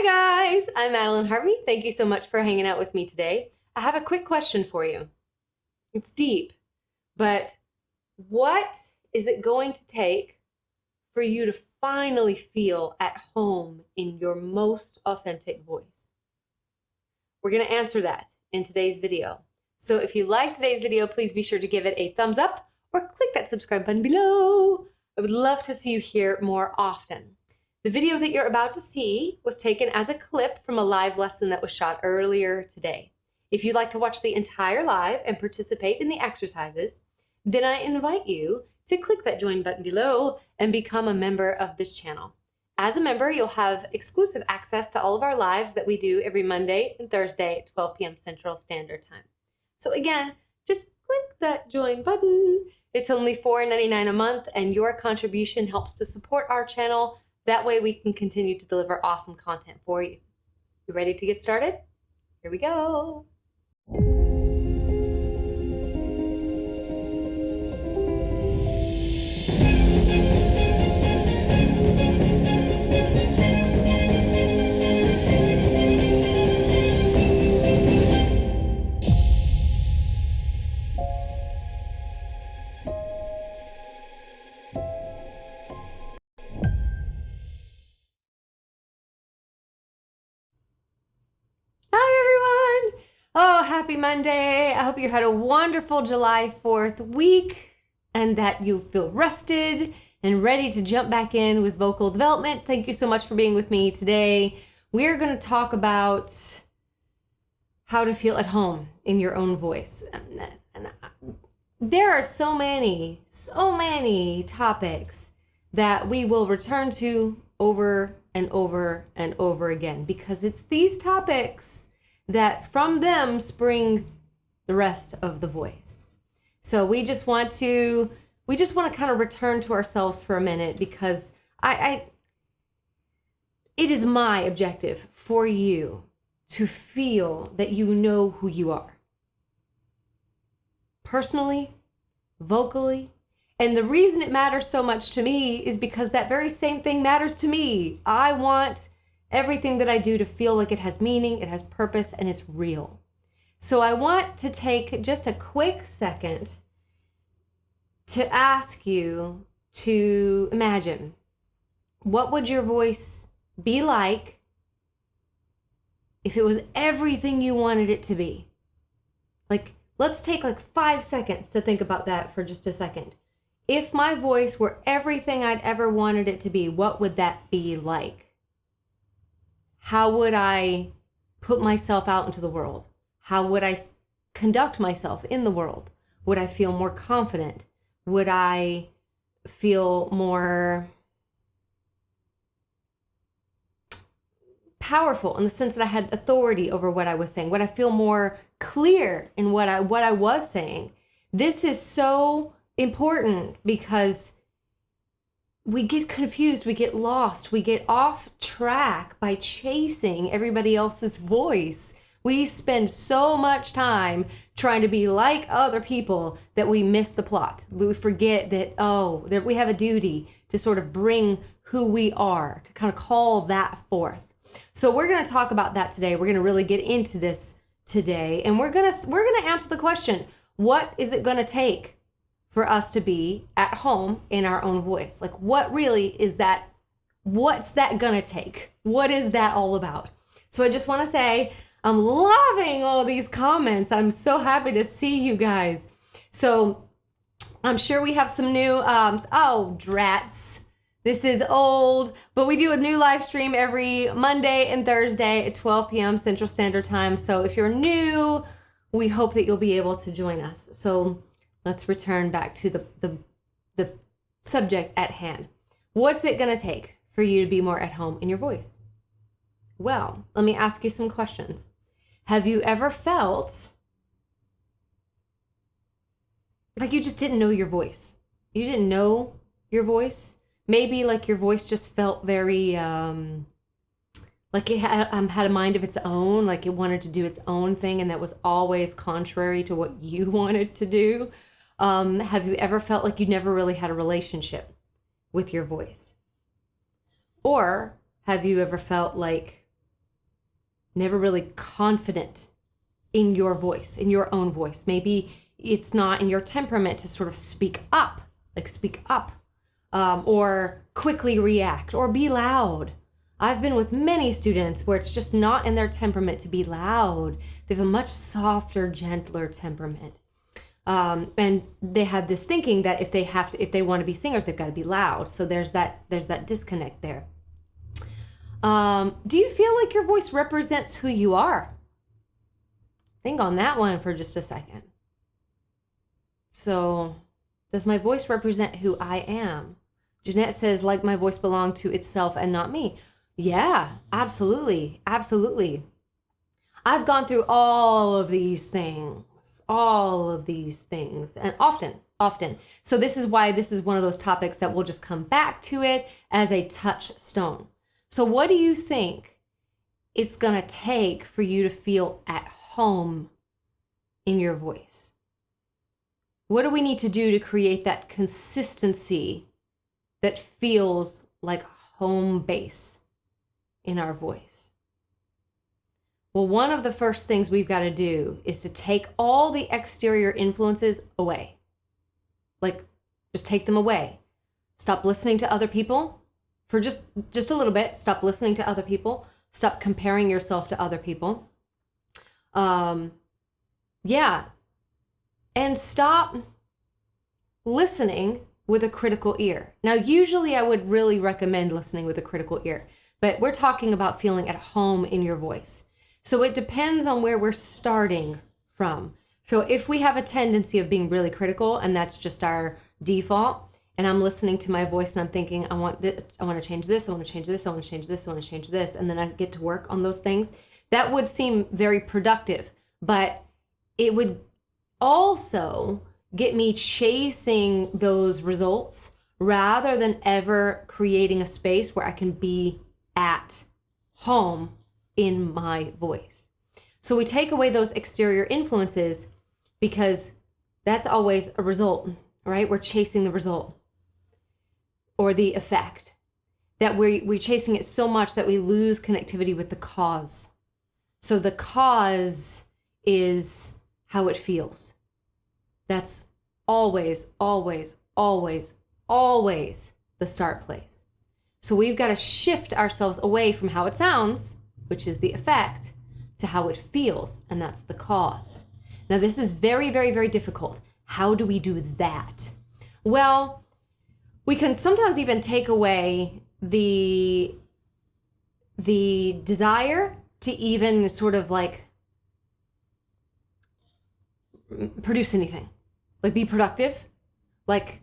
guys, I'm Madeline Harvey. Thank you so much for hanging out with me today. I have a quick question for you. It's deep, but what is it going to take for you to finally feel at home in your most authentic voice? We're going to answer that in today's video. So if you like today's video, please be sure to give it a thumbs up or click that subscribe button below. I would love to see you here more often. The video that you're about to see was taken as a clip from a live lesson that was shot earlier today. If you'd like to watch the entire live and participate in the exercises, then I invite you to click that join button below and become a member of this channel. As a member, you'll have exclusive access to all of our lives that we do every Monday and Thursday at 12 p.m. Central Standard Time. So again, just click that join button. It's only $4.99 a month, and your contribution helps to support our channel. That way we can continue to deliver awesome content for you. You ready to get started? Here we go. Hi, everyone. Oh, happy Monday. I hope you had a wonderful July 4th week and that you feel rested and ready to jump back in with vocal development. Thank you so much for being with me today. We're going to talk about how to feel at home in your own voice. And there are so many topics that we will return to over and over and over again, because it's these topics that from them spring the rest of the voice. So we just want to kind of return to ourselves for a minute, because it is my objective for you to feel that you know who you are. Personally, vocally. And the reason it matters so much to me is because that very same thing matters to me. I want everything that I do to feel like it has meaning, it has purpose, and it's real. So I want to take just a quick second to ask you to imagine, what would your voice be like if it was everything you wanted it to be? Like, let's take 5 seconds to think about that for just a second. If my voice were everything I'd ever wanted it to be, what would that be like? How would I put myself out into the world? How would I conduct myself in the world? Would I feel more confident? Would I feel more powerful in the sense that I had authority over what I was saying? Would I feel more clear in what I was saying? This is so important because we get confused, we get lost, we get off track by chasing everybody else's voice. We spend so much time trying to be like other people that we miss the plot. We forget that, that we have a duty to sort of bring who we are, to kind of call that forth. So we're going to talk about that today. We're going to really get into this today, and we're going to answer the question, what is it going to take for us to be at home in our own voice? Like, what really is that? What's that gonna take? What is that all about? So I just want to say, I'm loving all these comments. I'm so happy to see you guys. So I'm sure we have some new, drats. This is old, but we do a new live stream every Monday and Thursday at 12 p.m. Central Standard Time. So if you're new, we hope that you'll be able to join us. So let's return back to the subject at hand. What's it gonna take for you to be more at home in your voice? Well, let me ask you some questions. Have you ever felt like you just didn't know your voice? You didn't know your voice? Maybe like your voice just felt very, like it had a mind of its own, like it wanted to do its own thing, and that was always contrary to what you wanted to do. Have you ever felt like you never really had a relationship with your voice? Or have you ever felt like never really confident in your voice, in your own voice. Maybe it's not in your temperament to sort of speak up, or quickly react or be loud. I've been with many students where it's just not in their temperament to be loud. They have a much softer, gentler temperament. And they have this thinking that if they want to be singers, they've got to be loud. So there's that disconnect there. Do you feel like your voice represents who you are? Think on that one for just a second. So, does my voice represent who I am? Jeanette says, like my voice belonged to itself and not me. Yeah, absolutely. Absolutely. I've gone through all of these things, and often. So this is why this is one of those topics that we'll just come back to it as a touchstone. So what do you think it's going to take for you to feel at home in your voice? What do we need to do to create that consistency that feels like home base in our voice? Well, one of the first things we've got to do is to take all the exterior influences away. Like, just take them away. Stop listening to other people for just a little bit. Stop listening to other people. Stop comparing yourself to other people. And stop listening with a critical ear. Now, usually I would really recommend listening with a critical ear, but we're talking about feeling at home in your voice. So it depends on where we're starting from. So if we have a tendency of being really critical and that's just our default, and I'm listening to my voice and I'm thinking, I want to change this, I want to change this, I want to change this, I want to change this, and then I get to work on those things, that would seem very productive, but it would also get me chasing those results rather than ever creating a space where I can be at home in my voice. So we take away those exterior influences because that's always a result, right? We're chasing the result or the effect, that we're chasing it so much that we lose connectivity with the cause. So the cause is how it feels. That's always, always, always, always the start place. So we've got to shift ourselves away from how it sounds, which is the effect, to how it feels, and that's the cause. Now, this is very, very, very difficult. How do we do that? Well, we can sometimes even take away the desire to even sort of like produce anything, like be productive. Like,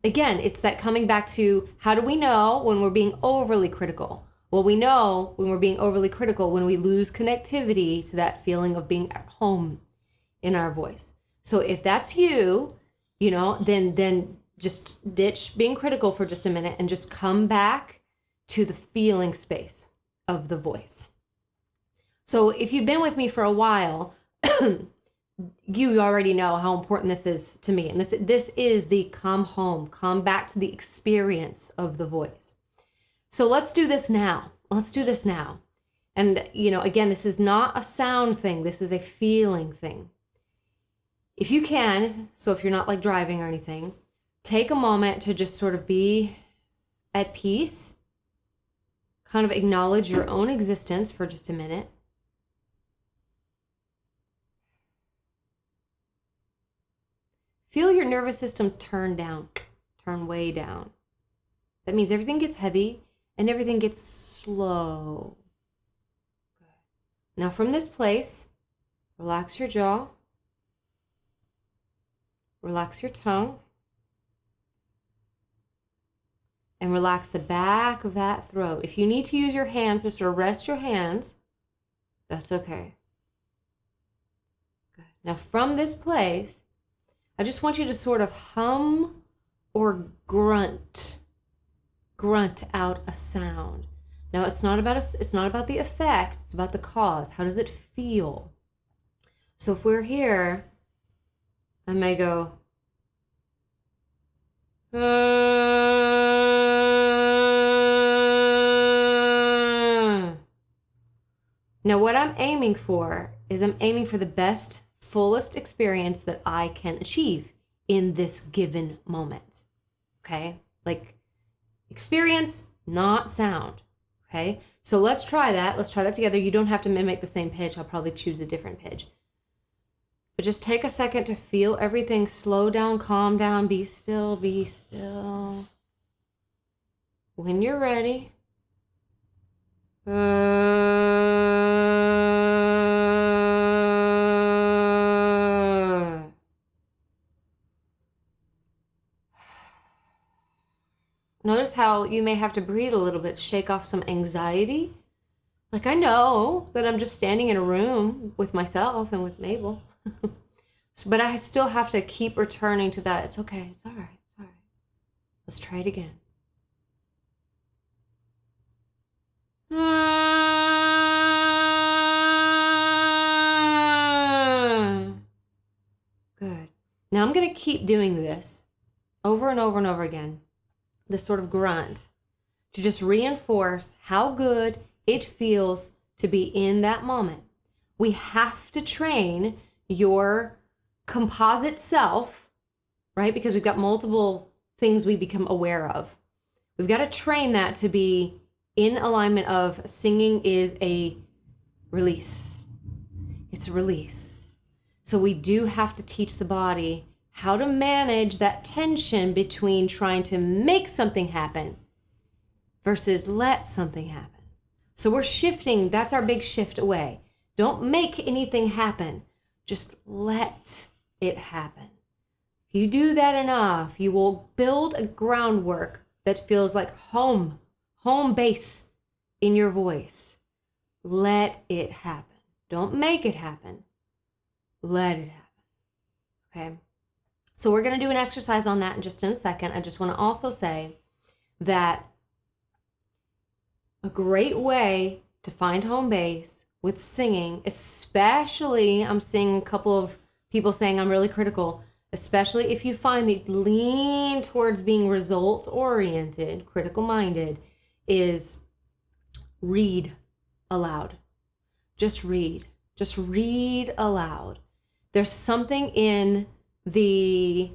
again, it's that coming back to how do we know when we're being overly critical? Well, we know when we're being overly critical when we lose connectivity to that feeling of being at home in our voice. So if that's you, then just ditch being critical for just a minute and just come back to the feeling space of the voice. So if you've been with me for a while, you already know how important this is to me. And this is the come home, come back to the experience of the voice. So let's do this now. And, again, this is not a sound thing. This is a feeling thing. If you can, so if you're not like driving or anything, take a moment to just sort of be at peace, kind of acknowledge your own existence for just a minute. Feel your nervous system turn way down. That means everything gets heavy and everything gets slow. Good. Now from this place, relax your jaw, relax your tongue, and relax the back of that throat. If you need to use your hands to sort of rest your hands, that's okay. Good. Now from this place, I just want you to sort of hum or grunt out a sound. Now it's not about the effect, it's about the cause. How does it feel? So if we're here, I may go Now, what I'm aiming for is I'm aiming for the best, fullest experience that I can achieve in this given moment. Okay? Like experience, not sound. Okay? So let's try that. Let's try that together. You don't have to mimic the same pitch. I'll probably choose a different pitch. But just take a second to feel everything. Slow down, calm down, be still, be still. When you're ready. Notice how you may have to breathe a little bit, shake off some anxiety. Like, I know that I'm just standing in a room with myself and with Mabel. But I still have to keep returning to that. It's okay. It's all right. It's all right. Let's try it again. Good. Now I'm going to keep doing this over and over and over again. This sort of grunt to just reinforce how good it feels to be in that moment. We have to train your composite self, right? Because we've got multiple things we become aware of. We've got to train that to be in alignment of singing is a release. It's a release. So we do have to teach the body how to manage that tension between trying to make something happen versus let something happen. So we're shifting. That's our big shift away. Don't make anything happen. Just let it happen. If you do that enough, you will build a groundwork that feels like home base in your voice. Let it happen. Don't make it happen. Let it happen. Okay? So we're going to do an exercise on that in a second. I just want to also say that a great way to find home base with singing, especially, I'm seeing a couple of people saying I'm really critical, especially if you find that lean towards being result-oriented, critical-minded, is read aloud. Just read. Just read aloud. There's something in the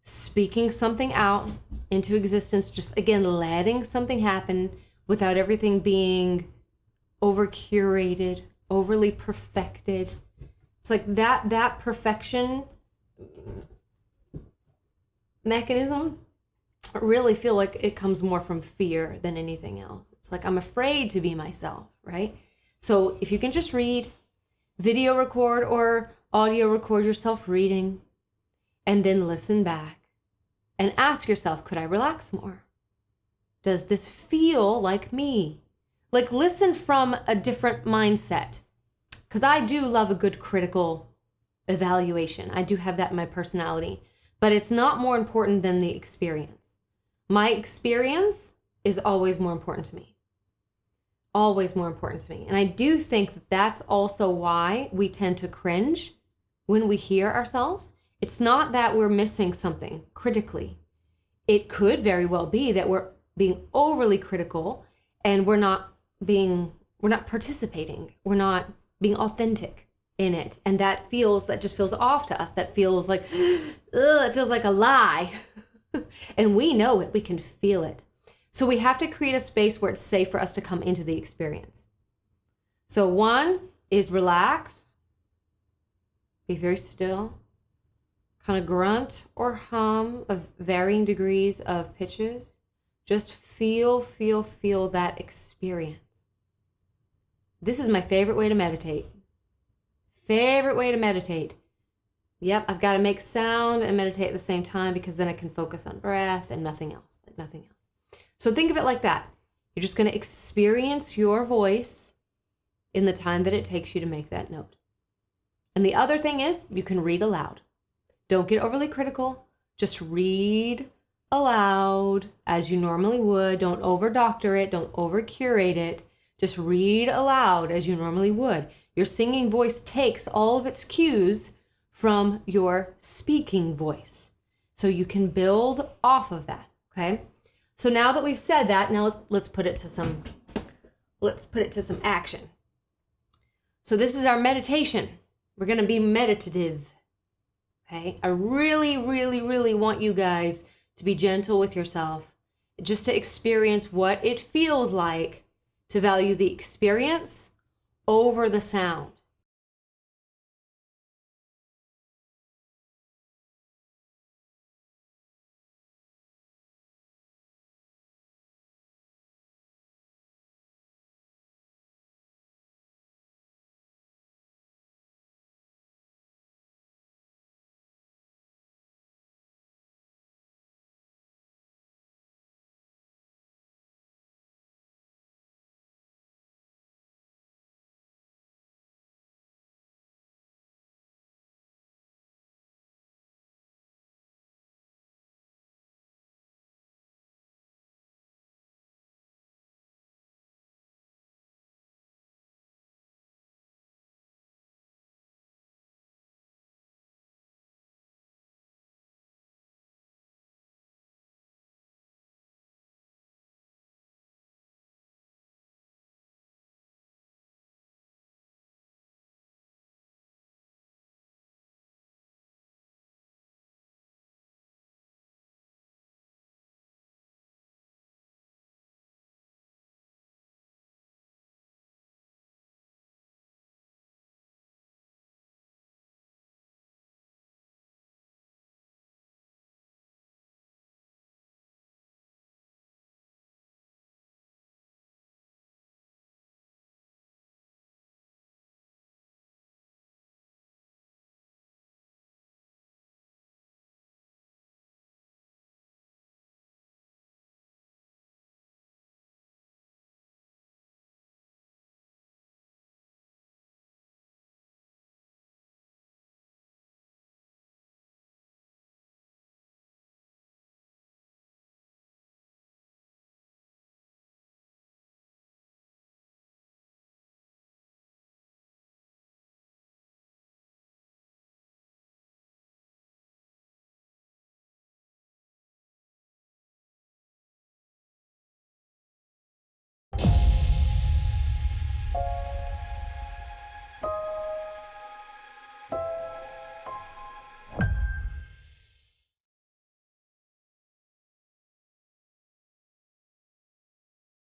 speaking something out into existence, just again, letting something happen without everything being over curated, overly perfected. It's like that perfection mechanism, I really feel like it comes more from fear than anything else. It's like I'm afraid to be myself, right? So if you can just read, video record or audio record yourself reading, and then listen back and ask yourself, could I relax more? Does this feel like me? Like, listen from a different mindset. Because I do love a good critical evaluation. I do have that in my personality. But it's not more important than the experience. My experience is always more important to me. Always more important to me. And I do think that that's also why we tend to cringe when we hear ourselves. It's not that we're missing something critically. It could very well be that we're being overly critical and we're not participating. We're not being authentic in it. And that just feels off to us. That feels like, it feels like a lie. And we know it, we can feel it. So we have to create a space where it's safe for us to come into the experience. So one is relax, be very still, kind of grunt or hum of varying degrees of pitches. Just feel that experience. This is my favorite way to meditate. Favorite way to meditate. Yep, I've got to make sound and meditate at the same time because then I can focus on breath and nothing else. So think of it like that. You're just going to experience your voice in the time that it takes you to make that note. And the other thing is you can read aloud. Don't get overly critical. Just read aloud as you normally would. Don't over-doctor it. Don't over-curate it. Just read aloud as you normally would. Your singing voice takes all of its cues from your speaking voice. So you can build off of that, okay? So now that we've said that, now let's put it to some action. So this is our meditation. We're going to be meditative. Okay? I really, really, really want you guys to be gentle with yourself, just to experience what it feels like to value the experience over the sound.